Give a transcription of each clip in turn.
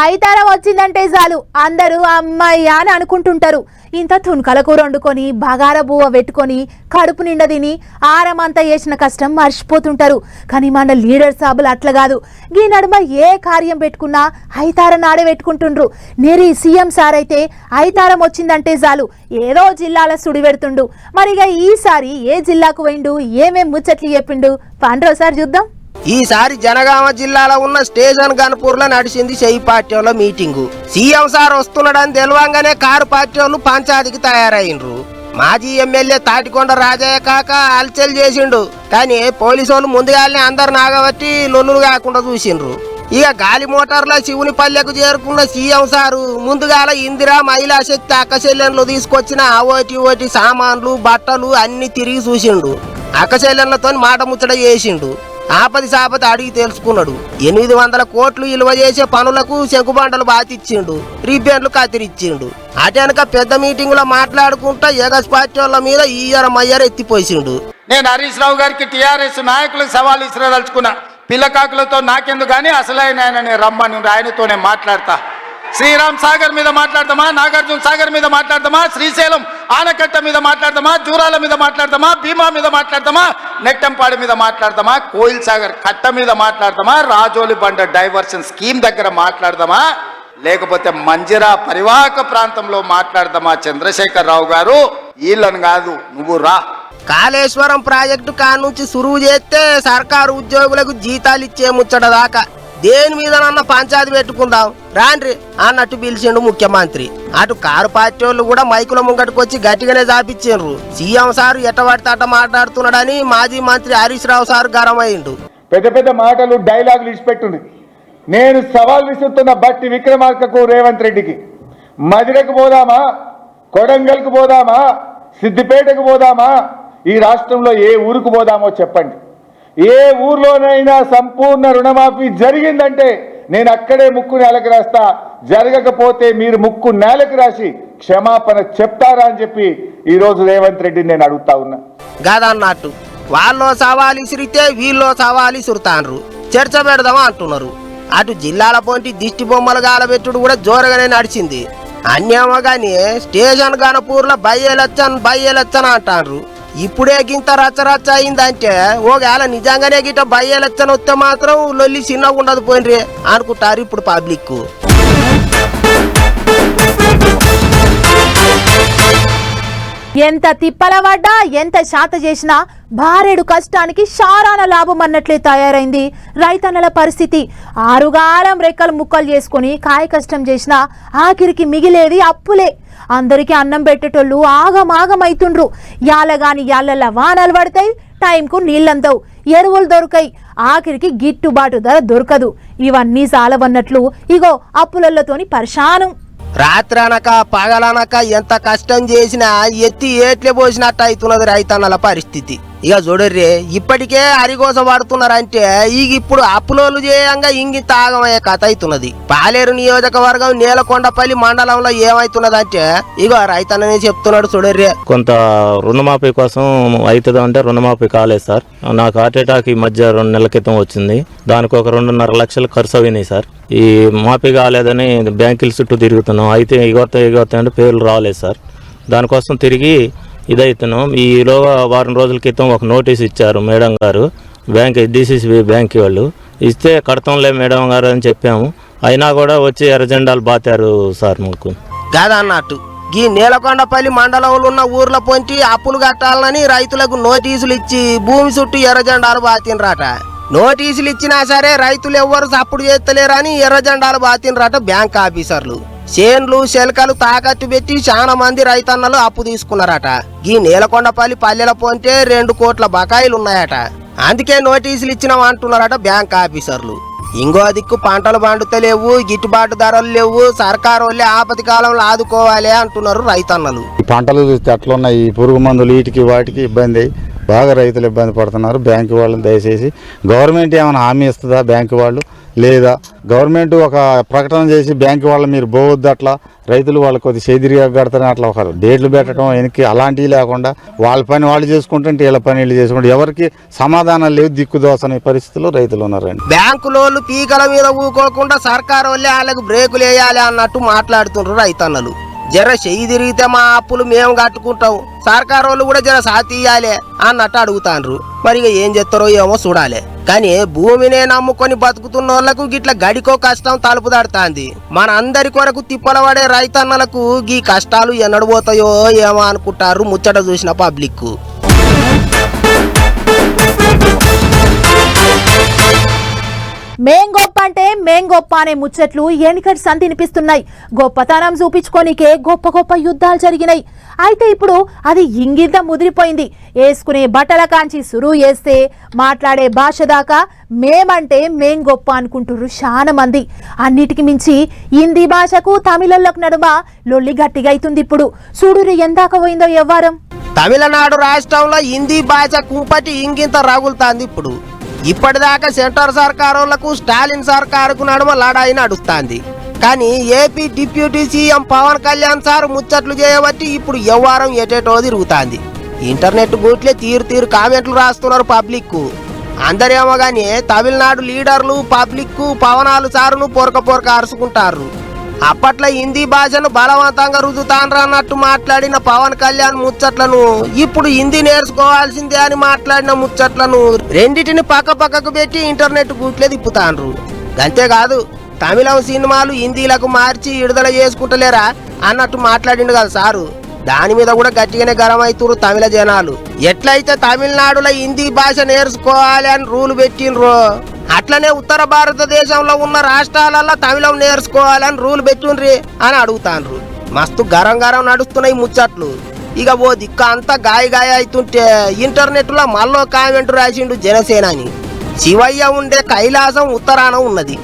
ఐతారం వచ్చిందంటే చాలు అందరూ అమ్మాయి అని అనుకుంటుంటారు. ఇంత తుణుకల కూర వండుకొని బగార బువ్వ పెట్టుకొని కడుపు నిండా తిని ఆరమంతా చేసిన కష్టం మర్చిపోతుంటారు. కానీ మన లీడర్ సాబులు అట్లా కాదు. ఈ నడుమ ఏ కార్యం పెట్టుకున్నా ఐతారం నాడే పెట్టుకుంటుండ్రు. నేరి సీఎం సార్ అయితే ఐతారం వచ్చిందంటే చాలు ఏదో జిల్లాల సుడి పెడుతుండు. మరిగా ఈసారి ఏ జిల్లాకు పోయిండు, ఏమేం ముచ్చట్లు చెప్పిండు పండ్రో సార్ చూద్దాం. ఈసారి జనగామ జిల్లాలో ఉన్న స్టేషన్ గన్పూర్ లో నడిచింది చెయ్యి పార్టీ వాళ్ళ మీటింగు. సీఎం సార్ వస్తున్నాడని తెలియంగానే కారు పార్టీ వాళ్ళు పంచాయతీకి తయారైండ్రు. మాజీ ఎమ్మెల్యే తాటికొండ రాజయ్య కాక అల్చల్ చేసిండు. కానీ పోలీసు వాళ్ళు ముందుగానే అందరు నాగబట్టి లొల్లులు కాకుండా చూసిండ్రు. ఇక గాలి మోటార్ల శివుని పల్లెకు చేరుకున్న సీఎం సారు ముందుగాల ఇందిరా మహిళా శక్తి అక్కచెల్లెన్లు తీసుకొచ్చిన ఓటి సామాన్లు బట్టలు అన్ని తిరిగి చూసిండు. అక్కచెల్లెన్లతో మాట ముచ్చట చేసిండు. ఆపది సాపతి అడిగి తెలుసుకున్నాడు. 800 కోట్లు విలువ చేసే పనులకు శంకుబండలు బాతిచ్చిండు, రిబ్బన్లు కత్తిరిచ్చిండు. అటెనక పెద్ద మీటింగ్ లో మాట్లాడుకుంటా ఎగస్ పార్టీ వాళ్ళ మీద ఈయర మయ్యర ఎత్తిపోసిండు. నేను హరీష్ రావు గారికి టీఆర్ఎస్ నాయకులకు సవాల్ ఇసిరదలుచుకున్నా. పిల్లకాకులతో నాకెందుకు కానీ అసలైన ఆయన రమ్మని ఆయనతోనే మాట్లాడతా. శ్రీరామ్ సాగర్ మీద మాట్లాడదామా, నాగార్జున సాగర్ మీద మాట్లాడదామా, శ్రీశైలం ఆనకట్ట మీద మాట్లాడదామా, జూరాల మీద మాట్లాడదామా, భీమా మీద మాట్లాడదామా, నెట్టంపాడి మీద మాట్లాడదామా, కోయిల్ సాగర్ కట్ట మీద మాట్లాడదామా, రాజోలి బండ డైవర్షన్ స్కీమ్ దగ్గర మాట్లాడదామా, లేకపోతే మంజిరా పరివాహక ప్రాంతంలో మాట్లాడదామా? చంద్రశేఖర్ రావు గారు వీళ్ళని కాదు, నువ్వు రా. కాళేశ్వరం ప్రాజెక్టు కానుంచి సురువు చేస్తే సర్కారు ఉద్యోగులకు జీతాలు ఇచ్చే ముచ్చట దాకా దేని మీదనన్నా పంచాయతీ పెట్టుకుందాం రాండ్రి అన్నట్టు పిలిచిండు ముఖ్యమంత్రి. అటు కారు పార్టీ వాళ్ళు కూడా మైకుల ముంగటికి వచ్చి గట్టిగానే చాపించిండ్రు. సీఎం సారు ఎట్టబడితే అట్ట మాట్లాడుతున్నాడని మాజీ మంత్రి హరీష్ రావు సారు గరమైండు. పెద్ద పెద్ద మాటలు డైలాగులు ఇచ్చిపెట్టుంది. నేను సవాల్ విసురుతున్న బట్టి విక్రమార్కకు రేవంత్ రెడ్డికి, మదిరకు పోదామా, కొడంగల్కు పోదామా, సిద్దిపేటకు పోదామా, ఈ రాష్ట్రంలో ఏ ఊరుకు పోదామో చెప్పండి. ఏ ఊర్లోనైనా సంపూర్ణ రుణమాఫీ జరిగిందంటే నేను అక్కడే ముక్కు నేలకు రాస్తా. జరగకపోతే మీరు ముక్కు నేలకు రాసి క్షమాపణ చెప్తారా అని చెప్పి ఈరోజు రేవంత్ రెడ్డిని నేను అడుగుతా ఉన్నా. గదన్నట్టు వాళ్ళు సవాలు ఇసిరితే వీళ్ళు సవాలు ఇసురుతాన్రు. చర్చ పెడదామా అంటున్నారు. అటు జిల్లాల పొంటి దిష్టి బొమ్మలు గాలబెట్టుడు కూడా జోరుగానే నడిచింది. అన్యేమో గాని స్టేషన్ గనపూర్లో బయ్యలచ్చన్ అంటారు. ఇప్పుడే గింత రచ్చరచ్చ అయిందంటే ఓవేళ నిజంగానే గిట్ట బయ్యలచ్చని వస్తే మాత్రం లొల్లి చిన్నగా ఉండదు పోయినరే అనుకుంటారు ఇప్పుడు పబ్లిక్. ఎంత తిప్పలవడ్డా ఎంత శాత చేసినా భారేడు కష్టానికి శారాన లాభం అన్నట్లే తయారైంది రైతన్నల పరిస్థితి. ఆరుగాలం రెక్కలు ముక్కలు చేసుకుని కాయ కష్టం చేసినా ఆఖరికి మిగిలేది అప్పులే. అందరికీ అన్నం పెట్టేటోళ్ళు ఆగమాగమైతుండ్రు. యాలగాని యాళ్ళ వానలు పడతాయి, టైంకు నీళ్ళందవు, ఎరువులు దొరకాయి, ఆఖరికి గిట్టుబాటు ధర దొరకదు. ఇవన్నీ సాలవన్నట్లు ఇగో అప్పులతోని పరిశానం. రాత్రనక పగలనక ఎంత కష్టం చేసినా ఎత్తి ఏట్లే పోసినట్టు అవుతున్నది రైతన్నల పరిస్థితి. ఇక చూడర్రే ఇప్పటికే అరిగోస పడుతున్నారంటే ఇక ఇప్పుడు అప్పులోలు చేయంగా ఇంగిత ఆగమయ్యే కథ అవుతున్నది. పాలేరు నియోజకవర్గం నేలకొండపల్లి మండలంలో ఏమైతున్నదంటే ఇగో రైతన్ననే చెప్తున్నాడు చూడర్రే. కొంత రుణమాఫీ కోసం అవుతుంది అంటే రుణమాఫీ కాలేదు సార్. నాకు హార్ట్ అటాక్ ఈ మధ్య 2 నెలల క్రితం వచ్చింది. దానికి ఒక 2.5 లక్షలు ఖర్చు అయినాయి సార్. ఈ మాఫీ కాలేదని బ్యాంకుల చుట్టూ తిరుగుతున్నాం. అయితే ఇగొత్త అంటే పేర్లు రాలేదు సార్. దానికోసం తిరిగి ఇదవుతున్నాం. ఈలోగా వారం రోజుల క్రితం ఒక నోటీస్ ఇచ్చారు మేడం గారు, బ్యాంక్ డిసిసిబి బ్యాంక్ వాళ్ళు. ఇస్తే కడతంలే మేడం గారు అని చెప్పాము. అయినా కూడా వచ్చి ఎర్రజెండాలు బాతారు సార్ మాకు. కాదన్నట్టు ఈ నేలకొండపల్లి మండలంలో ఉన్న ఊర్ల పొంటి అప్పులు కట్టాలని రైతులకు నోటీసులు ఇచ్చి భూమి చుట్టూ ఎర్రజెండాలు బాతినరాట. నోటీసులు ఇచ్చినా సరే రైతులు ఎవ్వరు సప్పుడు చేస్తలేరని ఎర్రజెండాలు బాతినరాట బ్యాంక్ ఆఫీసర్లు. చేన్లు శెలకలు తాకట్టు పెట్టి చాలా మంది రైతన్నలు అప్పు తీసుకున్నారట. ఈ నేలకొండపల్లి పల్లెల పొంటే 2 కోట్ల బకాయిలు ఉన్నాయట. అందుకే నోటీసులు ఇచ్చినామంటున్నారట బ్యాంక్ ఆఫీసర్లు. ఇంకో దిక్కు పంటలు పండుతలేవు, గిట్టుబాటు ధరలు లేవు, సర్కారు వాళ్ళే ఆపతి కాలంలో ఆదుకోవాలి అంటున్నారు రైతన్నలు. పంటలు చూస్తే అట్లున్నాయి, పురుగు మందులు వీటికి వాటికి ఇబ్బంది. బాగా రైతులు ఇబ్బంది పడుతున్నారు. బ్యాంకు వాళ్ళని దయచేసి గవర్నమెంట్ ఏమైనా హామీ ఇస్తుందా బ్యాంకు వాళ్ళు, లేదా గవర్నమెంట్ ఒక ప్రకటన చేసి బ్యాంకు వాళ్ళు మీరు పోవద్దు, అట్లా రైతులు వాళ్ళు కొద్ది చేదిరిగా కడతారని అట్లా ఒక డేట్లు పెట్టడం వెనక్కి అలాంటివి లేకుండా వాళ్ళ పని వాళ్ళు చేసుకుంటుంటే వీళ్ళ పని వీళ్ళు చేసుకుంటే ఎవరికి సమాధానం లేవు, దిక్కుదోసని పరిస్థితుల్లో రైతులు ఉన్నారండి. బ్యాంకులోళ్ళు పీకల మీద ఊకోకుండా సర్కారు వాళ్ళే వాళ్ళకు బ్రేకులు వేయాలి అన్నట్టు మాట్లాడుతుండ్రు రైతన్నలు. జర చెయ్యి తిరిగితే మా అప్పులు మేము కట్టుకుంటాం, సర్కారు వాళ్ళు కూడా జర సాతీయాలే అన్నట్టు అడుగుతాండ్రు. మరి ఇక ఏం చేస్తారో ఏమో చూడాలి. కానీ భూమినే నమ్ముకొని బతుకుతున్న వాళ్ళకు గిట్ల గడికో కష్టం తలుపు దాడుతాంది. మన అందరి కొరకు తిప్పల పడే రైతన్నలకు గీ కష్టాలు ఎన్నడబోతాయో ఏమో అనుకుంటారు ముచ్చట చూసిన పబ్లిక్. మేం గొప్ప అంటే మేం గొప్ప అనే ముచ్చట్లు ఎన్నికటి సంధి వినిపిస్తున్నాయి. గొప్పతనం చూపించుకోనికే గొప్ప గొప్ప యుద్ధాలు జరిగినాయి. అయితే ఇప్పుడు అది ఇంగిద్ద ముదిరిపోయింది. వేసుకునే బట్టల కాంచి సురువు చేస్తే మాట్లాడే భాష దాకా మేమంటే మేం గొప్ప అనుకుంటుర్రు చాలా మంది. అన్నిటికి మించి హిందీ భాషకు తమిళోళ్ళకు నడుమ లొల్లి గట్టిగా అవుతుంది. ఇప్పుడు చూడురు ఎందాక పోయిందో వ్యవహారం. తమిళనాడు రాష్ట్రంలో హిందీ భాష కుంపటి ఇంగింత రగులుతాంది. ఇప్పుడు ఇప్పటిదాకా సెంటర్ సర్కారులకు స్టాలిన్ సర్కారుకు నడుమ లడాయి నడుస్తాంది. కానీ AP deputy CM Pawan Kalyan sir ముచ్చట్లు చేయబట్టి ఇప్పుడు వ్యవహారం ఎటేటో తిరుగుతాంది. ఇంటర్నెట్ గూట్లే తీరు కామెంట్లు రాస్తున్నారు పబ్లిక్. అందరేమో గానీ తమిళనాడు లీడర్లు పబ్లిక్ పవనాలు సారును పొరక అరుచుకుంటారు. అప్పట్లో హిందీ భాషను బలవంతంగా రుద్దుతాండ్రు అన్నట్టు మాట్లాడిన పవన్ కళ్యాణ్ ముచ్చట్లను ఇప్పుడు హిందీ నేర్చుకోవాల్సిందే అని మాట్లాడిన ముచ్చట్లను రెండిటిని పక్కకు పెట్టి ఇంటర్నెట్ గూట్లే తిప్పుతాండ్రు. అంతేకాదు తమిళం సినిమాలు హిందీలకు మార్చి విడుదల చేసుకుంటలేరా అన్నట్టు మాట్లాడిండు కదా సారు. దాని మీద కూడా గట్టిగానే గరం అవుతున్నారు తమిళ జనాలు. ఎట్లయితే తమిళనాడులో హిందీ భాష నేర్చుకోవాలి అని రూల్ పెట్టిండ్రో అట్లనే ఉత్తర భారతదేశంలో ఉన్న రాష్ట్రాలలో తమిళం నేర్చుకోవాలని రూల్ పెట్టుండ్రి అని అడుగుతాండ్రు. మస్తు గరం నడుస్తున్నాయి ముచ్చట్లు. ఇక ఓ దిక్క అంతా గాయ అవుతుంటే ఇంటర్నెట్ లో మళ్ళీ కామెంట్ రాసిండు జనసేనాని. శివయ్య ఉండే కైలాసం ఉత్తరాన ఉన్నది,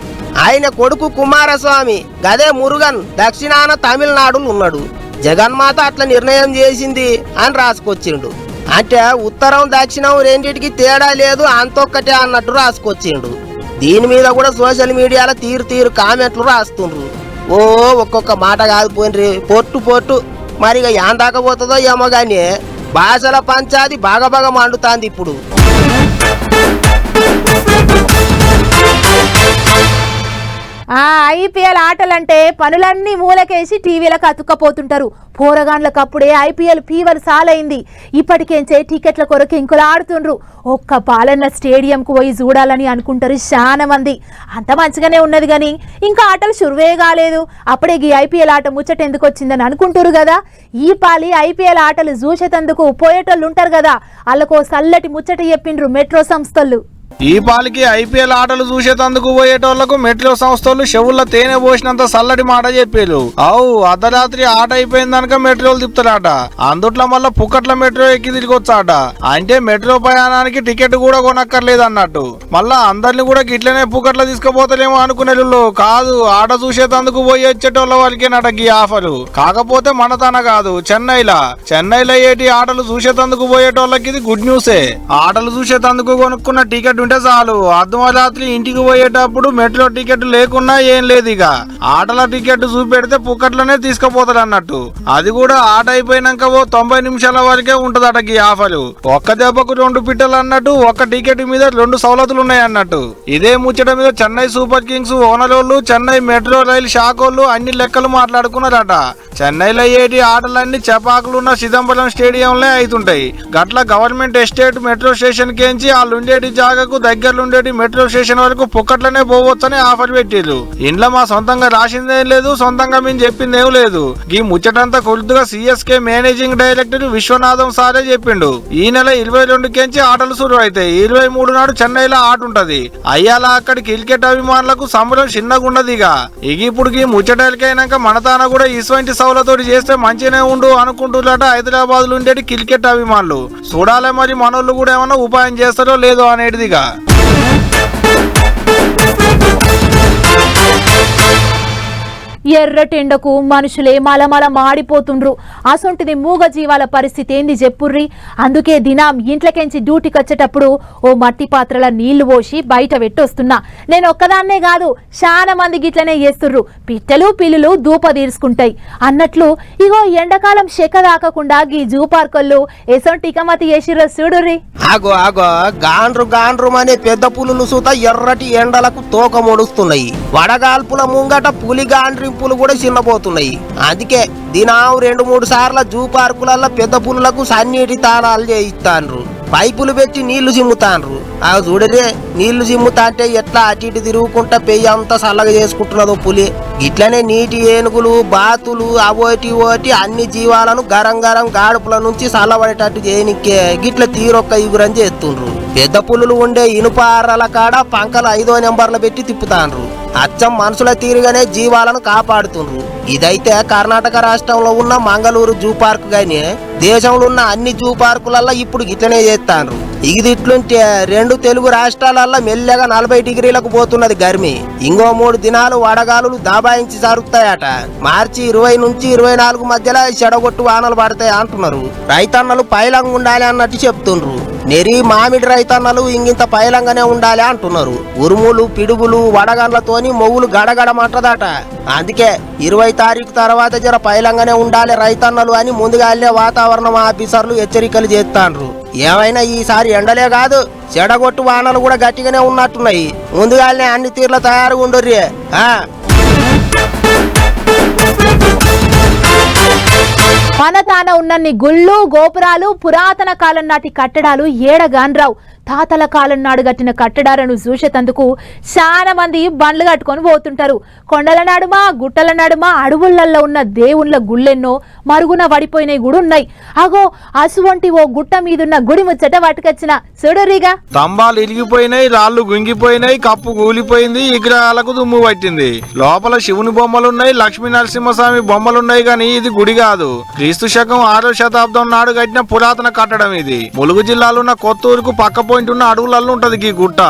ఆయన కొడుకు కుమారస్వామి గదే మురుగన్ దక్షిణాన తమిళనాడులో ఉన్నాడు. జగన్మాత అట్లా నిర్ణయం చేసింది అని రాసుకొచ్చిండు. అంటే ఉత్తరం దక్షిణం రెండింటికి తేడా లేదు, అంతొక్కటే అన్నట్టు రాసుకొచ్చిండు. దీని మీద కూడా సోషల్ మీడియాలో తీరు కామెంట్లు రాస్తుండ్రు. ఓ ఒక్కొక్క మాట కాదు పోయినరి పొట్టు మరి ఇక యాందాక పోతుందో ఏమో గానీ భాషల పంచాది బాగా మండుతాంది ఇప్పుడు. ఐపీఎల్ ఆటలంటే పనులన్నీ మూలకేసి టీవీలకు అతుక్కపోతుంటారు. పోరగాండ్లకు అప్పుడే ఐపీఎల్ ఫీవర్ సాలైంది. ఇప్పటికేంచే టికెట్ల కొరకు ఇంకులు ఆడుతుండ్రు. ఒక్క పాలన్న స్టేడియంకు పోయి చూడాలని అనుకుంటారు చాలా మంది. అంత మంచిగానే ఉన్నది కానీ ఇంకా ఆటలు షురువే కాలేదు. అప్పుడే ఈ ఐపీఎల్ ఆట ముచ్చట ఎందుకు వచ్చిందని అనుకుంటారు కదా. ఈ పాలి ఐపీఎల్ ఆటలు చూసేటందుకు పోయేటోళ్ళు ఉంటారు కదా, వాళ్ళకో సల్లటి ముచ్చట చెప్పిండ్రు మెట్రో సంస్థలు. ఈ పాలికి ఐపీఎల్ ఆటలు చూసేటందుకు పోయేటోళ్లకు మెట్రో సంస్థలు చెవుల్లో తేనె పోసినంత సల్లటి మాట చెప్పారు. అర్ధరాత్రి ఆట అయిపోయిందనక మెట్రోలు తిప్పుతారట. అందుట్లో మళ్ళా పుక్కట్ల మెట్రో ఎక్కి తిరిగొచ్చాట. అంటే మెట్రో ప్రయాణానికి టికెట్ కూడా కొనక్కర్లేదు అన్నట్టు. మళ్ళా అందరిని కూడా గిట్లనే పుక్కట్ల తీసుకుపోతారేమో అనుకునేళ్ళు కాదు, ఆట చూసేటందుకు పోయి వచ్చేటోళ్ళ వాళ్ళకేనట ఈ ఆఫరు. కాకపోతే మన తన కాదు, చెన్నైలో ఏటి ఆటలు చూసేటందుకు పోయేటోళ్ళకి ఇది గుడ్ న్యూసే. ఆటలు చూసేటందుకు కొనుక్కున్న టికెట్ ఉంటే చాలు, అర్ధరాత్రి ఇంటికి పోయేటప్పుడు మెట్రో టికెట్ లేకున్నా ఏం లేదు, ఇక ఆటల టికెట్ చూపెడితే పుక్కట్లనే తీసుకుపోతాడు అన్నట్టు. అది కూడా ఆట అయిపోయినాక 90 నిమిషాల వరకే ఉంటదట ఈ ఆఫరు. ఒక్క దెబ్బకు 2 పిట్టలు అన్నట్టు, ఒక్క టికెట్ మీద 2 సౌలతులు ఉన్నాయి అన్నట్టు. ఇదే ముచ్చట మీద చెన్నై సూపర్ కింగ్స్ ఓనరోళ్ళు, చెన్నై మెట్రో రైలు శాఖోళ్ళు అన్ని లెక్కలు మాట్లాడుకున్నారట. చెన్నైలో ఏటి ఆటలన్నీ చపాకులున్న చిదంబరం స్టేడియంలే అవుతుంటాయి. గట్ల గవర్నమెంట్ ఎస్టేట్ మెట్రో స్టేషన్ కేంచి వాళ్ళుండేటి జాగకు దగ్గరలుండేటి మెట్రో స్టేషన్ వరకు పుక్కట్లనే పోవచ్చని ఆఫర్ పెట్టిరు. ఇంట్లో మా సొంతంగా రాసిందేం లేదు, సొంతంగా మేము చెప్పిందేం లేదు. ఈ ముచ్చటంతా కొద్దిగా సిఎస్కే మేనేజింగ్ డైరెక్టర్ విశ్వనాథం సారే చెప్పిండు. ఈ నెల 22 కేంచి ఆటలు సురు అవుతాయి. 23 నాడు చెన్నైలో ఆట ఉంటది. అయ్యాల అక్కడి క్రికెట్ అభిమానులకు సంబరం చిన్నగుండదు. ఇక ఇప్పుడు ఈ ముచ్చటలకైనాక మన తాన కూడా ఇటువంటి సౌలతోటి చేస్తే మంచిగానే ఉండు అనుకుంటున్నట హైదరాబాద్ లో ఉండేటి క్రికెట్ అభిమానులు. చూడాలి మరి మనోళ్ళు కూడా ఏమన్నా ఉపాయం చేస్తారో లేదో అనేటిదిగా. ఎర్రటెండకు మనుషులే మలమల మాడిపోతుండ్రు. అసొంటిది మూగ జీవాల పరిస్థితి ఏంది చెప్పుర్రి. అందుకే దినం ఇంట్లోకెంచి డ్యూటీకి వచ్చేటప్పుడు ఓ మట్టి పాత్రల నీళ్లు పోసి బయట పెట్టొస్తున్నా. నేను ఒక్కదాన్నే కాదు, చాలా మంది గిట్లనే చేస్తుర్రు. పిట్టలు పిల్లులు దూప తీర్చుకుంటాయి అన్నట్లు ఇగో ఎండాకాలం శెక దాకకుండా గీ జూ పార్కుల్లో ఎసొంటి ఇకమతి చేసిర్రో చూడుర్రి. ఆగో ఆగో గాండ్రు గాండ్రు అనే పెద్ద పులులు సూత ఎర్రటి ఎండలకు తోక ముడుస్తున్నాయి. వడగాల్పుల ముంగట పులి గాండ్రింపులు కూడా చిన్నపోతున్నాయి. అందుకే దినావు 2-3 సార్ల జూ పార్కులలో పెద్ద పులులకు సన్నీటి తాళాలు చేయిస్తాండ్రు. పైపులు పెట్టి నీళ్లు చిమ్ముతాండ్రు. ఆ చూడరే నీళ్లు చిమ్ముతా అంటే ఎట్లా అటు ఇటు తిరుగుకుంటా పెయ్యి అంతా చల్లగా చేసుకుంటున్నదో పులి. ఇట్లనే నీటి ఏనుగులు బాతులు అవోటి అన్ని జీవాలను గరం గరం గాడుపుల నుంచి చల్లబడేటట్టు చేయనికే గిట్ల తీరొక్క ఇగురని చేస్తుండ్రు. పెద్ద పులులు ఉండే ఇనుప అర్రల కాడ పంకలు 5వ నెంబర్లు పెట్టి తిప్పుతాండ్రు. అచ్చం మనుషుల తీరుగానే జీవాలను కాపాడుతుండ్రు. ఇదైతే కర్ణాటక రాష్ట్రంలో ఉన్న మంగళూరు జూ పార్క్ గాని దేశంలో ఉన్న అన్ని జూ పార్కులల్లో ఇప్పుడు గిట్లనే చేస్తాండ్రు. ఇది ఇట్లుంటే 2 తెలుగు రాష్ట్రాలల్లో మెల్లగా 40 డిగ్రీలకు పోతున్నది గర్మి. ఇంకో 3 దినాలు వడగాలులు దాబాయించి జరుగుతాయట. మార్చి 20 నుంచి 24 మధ్యలో చెడగొట్టు వానలు పడతాయి అంటున్నారు. రైతన్నలు పైలంగా ఉండాలి అన్నట్టు చెప్తుండ్రు. నెరి మామిడి రైతన్నలు ఇంగింత పైలంగానే ఉండాలి అంటున్నారు. ఉరుములు పిడుగులు వడగండ్లతోని మొగులు గడగడమంటదట. అందుకే 20 తారీఖు తర్వాత జర పైలంగానే ఉండాలి రైతన్నలు అని ముందుగానే వాతావరణ ఆఫీసర్లు హెచ్చరికలు చేస్తాండ్రు. ఏమైనా ఈసారి ఎండలే కాదు చెడగొట్టు వానలు కూడా గట్టిగానే ఉన్నట్టున్నాయి. ముందుగానే అన్ని తీర్ల తయారుగా ఉండుర్రి. మన తాన ఉన్నన్ని గుళ్ళు గోపురాలు పురాతన కాలం నాటి కట్టడాలు ఏడగాన్రావు. తాతల కాలం నాడు కట్టిన కట్టడాలను చూసేటందుకు చాలా మంది బండ్లు కట్టుకొని పోతుంటారు. కొండల నడుమ గుట్టల నడుమ అడవులలో ఉన్న దేవుళ్ళ గుళ్ళెన్నో మరుగున పడిపోయినవి కూడా ఉన్నాయి. అగో అసువంటి ఓ గుట్ట మీదున్న గుడి ముచ్చట వాటికొచ్చిన చూడరిగా. స్తంభాలు ఇరిగిపోయినాయి, రాళ్లు గుంగిపోయినాయి, కప్పు కూలిపోయింది, విగ్రహాలకు దుమ్ము పట్టింది. లోపల శివుని బొమ్మలున్నాయి, లక్ష్మీ నరసింహస్వామి బొమ్మలున్నాయి. గాని ఇది గుడి కాదు. క్రీస్తు శకం 6వ శతాబ్దం నాడు కట్టిన పురాతన కట్టడం ఇది. ములుగు జిల్లాలో ఉన్న కొత్తూరుకు పక్క పాయింట్ ఉన్న అడవులలో ఉంటది ఈ గుట్ట.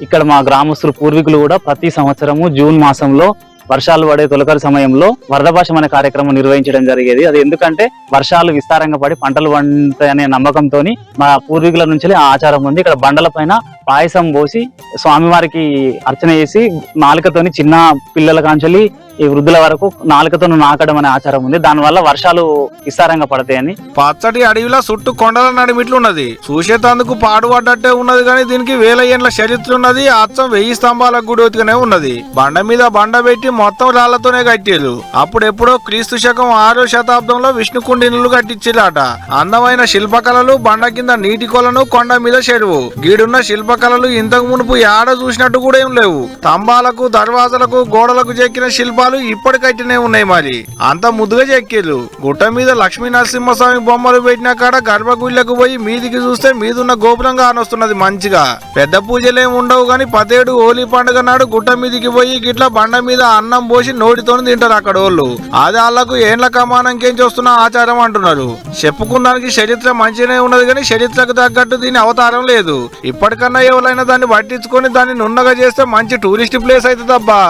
ఇక్కడ మా గ్రామస్తులు పూర్వీకులు కూడా ప్రతి సంవత్సరము జూన్ మాసంలో వర్షాలు పడే తొలకరి సమయంలో వరదభాషం అనే కార్యక్రమం నిర్వహించడం జరిగేది. అది ఎందుకంటే వర్షాలు విస్తారంగా పడి పంటలు పండుతాయనే నమ్మకంతో మా పూర్వీకుల నుంచి ఆ ఆచారం ఉంది. ఇక్కడ బండల పైన పాయసం పోసి స్వామివారికి అర్చన చేసి నాలుకతోని చిన్న పిల్లల కాంచెలి ఈ వృద్ధుల వరకు నాలుకతో నాకడం అనే ఆచారం ఉంది. దానివల్ల వర్షాలు విస్తారంగా పడతాయని. పచ్చటి అడవిలో చుట్టూ కొండల నడిమిట్లున్నది. చూసేటందుకు పాడుపడ్డట్టే ఉన్నది కానీ దీనికి 1000 ఏండ్ల చరిత్ర ఉన్నది. అచ్చం 1000 స్తంభాల గుడిగానే ఉన్నది. బండ మీద బండ పెట్టి మొత్తం రాళ్లతోనే కట్టేరు. అప్పుడెప్పుడో క్రీస్తు శకం 6వ శతాబ్దంలో విష్ణు కుండినులు కట్టించిరాట. అందమైన శిల్పకళలు, బండ కింద నీటి కొలను, కొండ మీద చెరువు. గీడున్న శిల్పకళలు ఇంతకు మునుపు ఏడ చూసినట్టు కూడా ఏం లేవు. స్తంభాలకు దర్వాజలకు గోడలకు చెక్కిన శిల్పాలు ఇప్పటికైతేనే ఉన్నాయి. మరి అంత ముద్దుగా చెక్కిర్రు. గుట్ట మీద లక్ష్మీ నరసింహస్వామి బొమ్మలు పెట్టిన కాడ గర్భగుళ్ళకు పోయి మీదికి చూస్తే మీదున్న గోపురంగా ఆనొస్తున్నది మంచిగా. పెద్ద పూజలేం ఉండవు గాని 17 హోలీ పండుగ నాడు గుట్ట మీదికి పోయి గిట్ల బండ మీద అన్నం పోసి నోటితో తింటారు అక్కడ వాళ్ళు. అది వాళ్ళకు ఏండ్ల కమానంకేంచి వస్తున్న ఆచారం అంటున్నారు. చెప్పుకున్నానికి చరిత్ర మంచిగానే ఉన్నది కానీ చరిత్రకు తగ్గట్టు దీని అవతారం లేదు. ఇప్పటికన్నా ఎవరైనా దాన్ని పట్టించుకొని దాన్ని నున్నగా చేస్తే మంచి టూరిస్ట్ ప్లేస్ అవుతుందబ్బా.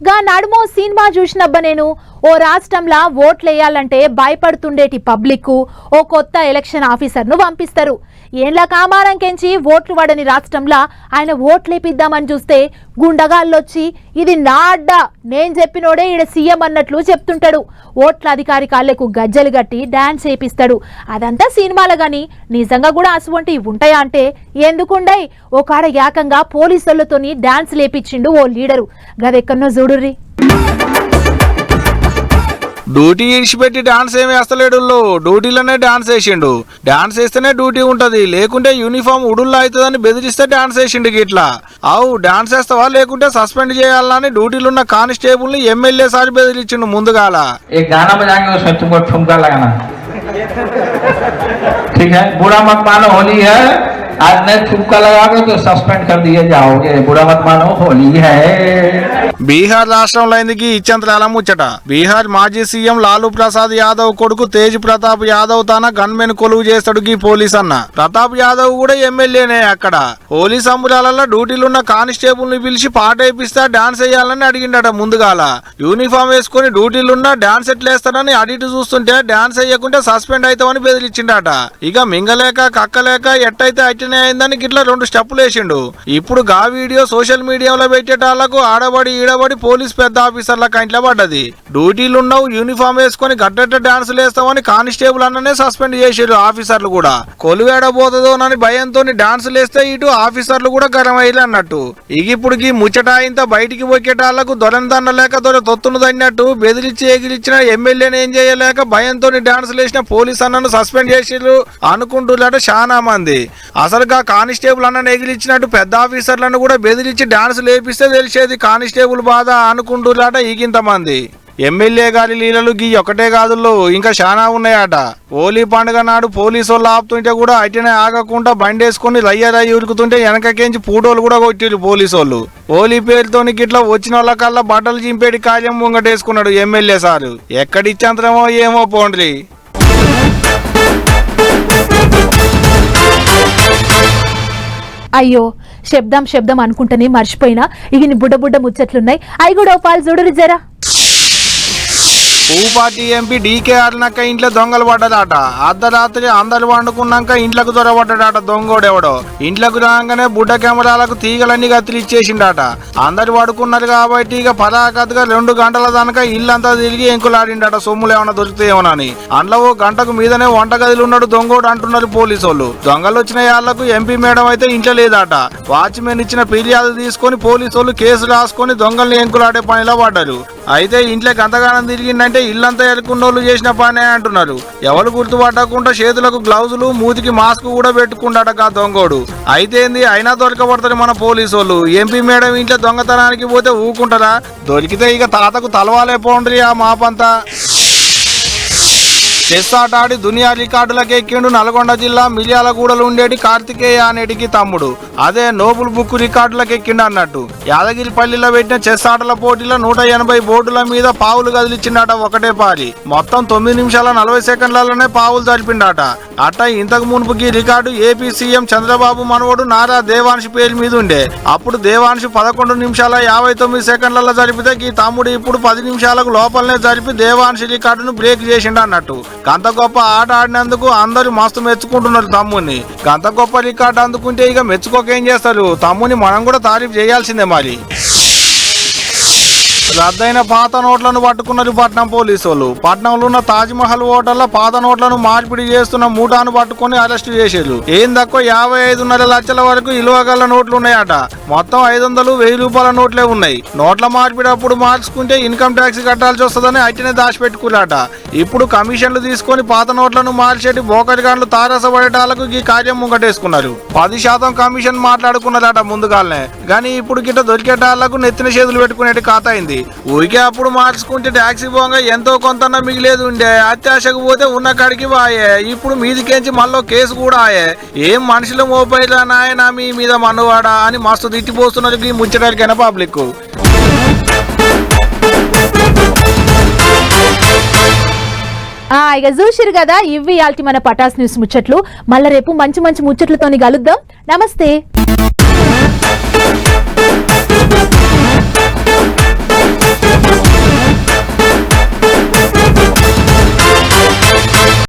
గా నడుమో సినిమా చూసినబ్బా నేను. ఓ రాష్ట్రంలో ఓట్లేయాలంటే భయపడుతుండేటి పబ్లిక్ ఓ కొత్త ఎలక్షన్ ఆఫీసర్ను పంపిస్తారు. ఏండ్ల కామారంకెంచి ఓట్లు పడని రాష్ట్రంలో ఆయన ఓట్లేపిద్దామని చూస్తే గుండగాళ్ళొచ్చి ఇది నా అడ్డా, నేను చెప్పినోడే ఈడ సీఎం అన్నట్లు చెప్తుంటాడు. ఓట్ల అధికారి కాళ్లకు గజ్జలు గట్టి డాన్స్ చేపిస్తాడు. అదంతా సినిమాలో గాని నిజంగా కూడా అసువంటివి ఉంటాయా అంటే ఎందుకుండయి. ఓ కాడ ఏకంగా పోలీసులతోని డాన్స్ లేపించిండు ఓ లీడరు. గదెక్కన్నో చూడుర్రి. డ్యూటీ ఇడిచిపెట్టి డాన్స్ ఏమి వేస్తలేడు. డ్యూటీలోనే డాన్స్ వేసిండు. డాన్స్ వేస్తేనే డ్యూటీ ఉంటది, లేకుంటే యూనిఫామ్ ఉడుల్లా అవుతుందని బెదిరిస్తే డాన్స్ వేసిండు. గిట్లా అవు డాన్స్ వేస్తావా లేకుంటే సస్పెండ్ చేయాలని డ్యూటీలో ఉన్న కానిస్టేబుల్ ని ఎమ్మెల్యే సారి బెదిరించిండు ముందుగాల. ठीक है, बुरा मत मानो, होली है, आज नहीं थूका लगाओगे तो सस्पेंड कर दिए जाओगे, बुरा मत मानो, होली है। బీహార్ రాష్ట్రంలో ఎందుకు ఇచ్చంతరాల ముచ్చట. బీహార్ మాజీ సీఎం లాలూ ప్రసాద్ యాదవ్ కొడుకు తేజ్ ప్రతాప్ యాదవ్ తన గన్మెన్ కొలువు చేస్తాడు ఈ పోలీస్ అన్న. ప్రతాప్ యాదవ్ కూడా ఎమ్మెల్యేనే. అక్కడ పోలీస్ అంబురాలలో డ్యూటీలున్న కానిస్టేబుల్ ని పిలిచి పాట వేపిస్తా డాన్స్ వేయాలని అడిగిండట. ముందుగాల యూనిఫామ్ వేసుకుని డ్యూటీలున్న డాన్స్ ఎట్లేస్తాడని అడిటి చూస్తుంటే డాన్స్ వేయకుంటే సస్పెండ్ అవుతామని బెదిరించిండట. ఇక మింగలేక కక్కలేక ఎట్టయితే అట్టనే అయిందని గిట్లా 2 స్టెప్పులు వేసిండు. ఇప్పుడు గా వీడియో సోషల్ మీడియాలో పెట్టేటాళ్లకు ఆడబడి ఈడబడి పోలీస్ పెద్ద ఆఫీసర్ల కంట్లో పడ్డది. డ్యూటీలున్నావు, యూనిఫామ్ వేసుకుని గడ్డట్ట డాన్సులు వేస్తామని కానిస్టేబుల్ అన్ననే సస్పెండ్ చేసారు ఆఫీసర్లు కూడా. కొలువేడబోతుందోనని భయంతో డాన్సులు వేస్తే ఇటు ఆఫీసర్లు కూడా గరం అయ్యి అన్నట్టు. ఇప్పుడు ముచ్చట ఇంత బయటికి పోయేటాళ్లకు దొరని దండలేక దొర తొత్తును తన్నట్టు బెదిరించి ఎగిరిచ్చిన ఎమ్మెల్యేని ఏం చేయలేక భయంతో డాన్సులు వేసిన పోలీస్ అన్నను సస్పెండ్ చేసిరు అనుకుంటున్నారట చాలా మంది. అసలుగా కానిస్టేబుల్ అన్నను ఎగిరిచ్చినట్టు పెద్ద ఆఫీసర్లను కూడా బెదిరించి డాన్సులు వేపిస్తే తెలిసేది కానిస్టేబుల్ బాధ అనుకుంటున్నారట ఇంతమంది. ఎమ్మెల్యే గారి లీలలు గీ ఒకటే కాదుల్లో ఇంకా చాలా ఉన్నాయట. హోలీ పండుగ నాడు పోలీసు వాళ్ళు ఆపుతుంటే కూడా అటనే ఆగకుండా బండేసుకుని రయ్య ఉరుకుతుంటే వెనకకేంచి పూటోలు కూడా కొట్టిరు పోలీసు వాళ్ళు. హోలీ పేరుతోని గిట్లా వచ్చిన వాళ్ళకల్లా బట్టలు చింపేటి కార్యం ముంగటేసుకున్నాడు ఎమ్మెల్యే సారు. ఎక్కడిచ్చంతరమో ఏమో పోండ్రి. అయ్యో శబ్దం అనుకుంటేనే మర్చిపోయినా. ఇక బుడ్డ ముచ్చట్లున్నాయి, అవి కూడా పాలు చూడరు జరా. పార్టీ ఎంపీ డీకే అర్నక్క ఇంట్లో దొంగలు పడ్డదాట. అర్ధరాత్రి అందరు వండుకున్నాక ఇంట్లోకి దొరబడ్డాడట దొంగోడెవడో. ఇంట్లోకి రాగానే బుడ్డ కెమెరాలకు తీగలన్నీ కత్తిరి ఇచ్చేసిండట. అందరు పడుకున్నారు కాబట్టి ఇక పరాకత్తుగా 2 గంటల దాకా ఇల్లంతా తిరిగి ఎంకులాడిండట సొమ్ములు ఏమన్నా దొరుకుతాయేమోనని. అందులో 1 గంటకు మీదనే వంటగదిలో ఉన్నాడు దొంగోడు అంటున్నారు పోలీసు వాళ్ళు. దొంగలు వచ్చిన యాళ్లకు ఎంపీ మేడం అయితే ఇంట్లో లేదట. వాచ్మెన్ ఇచ్చిన ఫిర్యాదు తీసుకొని పోలీసు వాళ్ళు కేసు రాసుకొని దొంగల్ని ఎంకులాడే పనిలో పడ్డారు. అయితే ఇంట్లో గంతగానం తిరిగిందంటే ఇల్లంతా ఎరుకున్నోళ్ళు చేసిన పనే అంటున్నారు. ఎవరు గుర్తుపట్టకుండా చేతులకు గ్లౌజులు, మూతికి మాస్క్ కూడా పెట్టుకుంటాట దొంగోడు. అయితే అయినా దొరకబడతారు మన పోలీసు వాళ్ళు. ఎంపీ మేడం ఇంట్లో దొంగతనానికి పోతే ఊకుంటారా? దొరికితే ఇక తాతకు తలవాలే పోండ్రి ఆ మాపంతా. చెస్ ఆట ఆడి దునియా రికార్డులకు ఎక్కిండు నల్గొండ జిల్లా మిర్యాలగూడలో ఉండేటి కార్తికేయ అనేటికి తమ్ముడు. అదే నోబుల్ బుక్ రికార్డులకు ఎక్కిండు అన్నట్టు. యాదగిరిపల్లిలో పెట్టిన చెస్ ఆటల పోటీలో 180 బోర్డుల మీద పావులు కదిలిచ్చిండట ఒకటే పారి. మొత్తం 9 నిమిషాల 40 సెకండ్లలోనే పావులు జరిపిండట. అట్ట ఇంతకు మునుపుకి రికార్డు ఏపీ సీఎం చంద్రబాబు మనవడు నారా దేవాంశ్ పేరు మీద ఉండే. అప్పుడు దేవాంశ్ 11 నిమిషాల 59 సెకండ్లలో జరిపితే ఈ తమ్ముడు ఇప్పుడు 10 నిమిషాలకు లోపలనే జరిపి దేవాంశ్ రికార్డును బ్రేక్ చేసిండు అన్నట్టు. గంత గొప్ప ఆట ఆడినందుకు అందరూ మస్తు మెచ్చుకుంటున్నారు తమ్ముని. గంత గొప్ప రికార్డు అందుకుంటే ఇక మెచ్చుకోకేం చేస్తారు? తమ్ముని మనం కూడా తారీఫ్ చేయాల్సిందే మరి. రద్దయిన పాత నోట్లను పట్టుకున్నారు పట్నం పోలీసు వాళ్ళు. పట్నంలో ఉన్న తాజ్మహల్ హోటల్లో పాత నోట్లను మార్పిడి చేస్తున్న మూటాను పట్టుకుని అరెస్టు చేశారు. ఏం తక్కువ 55.5 లక్షల వరకు విలువగల నోట్లు ఉన్నాయట. మొత్తం 500, 1000 రూపాయల నోట్లే ఉన్నాయి. నోట్ల మార్పిడి అప్పుడు మార్చుకుంటే ఇన్కమ్ ట్యాక్స్ కట్టాల్సి వస్తుందని అట్టినే దాచిపెట్టుకున్నారట. ఇప్పుడు కమిషన్లు తీసుకొని పాత నోట్లను మార్చేటి బోకరిగాండ్లు తారసపడేటాలకు ఈ కార్యం ముంగటేసుకున్నారు. 10% కమిషన్ మాట్లాడుకున్నారట ముందుగానే. కానీ ఇప్పుడు గిట్ట దొరికేటాళ్లకు నెత్తిన చేతులు పెట్టుకునేటి ఖాతా అయింది. ఊరికే అప్పుడు మార్చుకుంటే ట్యాక్సీ పోగా ఎంతో కొంత మిగిలేదు ఉండే. అత్యాశకు పోతే ఉన్న కాడికి వాయే. ఇప్పుడు మీదికేంచి మళ్ళీ కేసు కూడా ఆయే. ఏం మనుషులు మోపైలా నాయన మీ మీద మనువాడా అని మస్తు తిట్టిపోస్తున్నారు ఈ ముచ్చటానికైనా పబ్లిక్. ఇక చూసిరు కదా, ఇవి ఇయాల్టి మన పటాస్ న్యూస్ ముచ్చట్లు. మళ్ళీ రేపు మంచి ముచ్చట్లతోని కలుద్దాం. నమస్తే.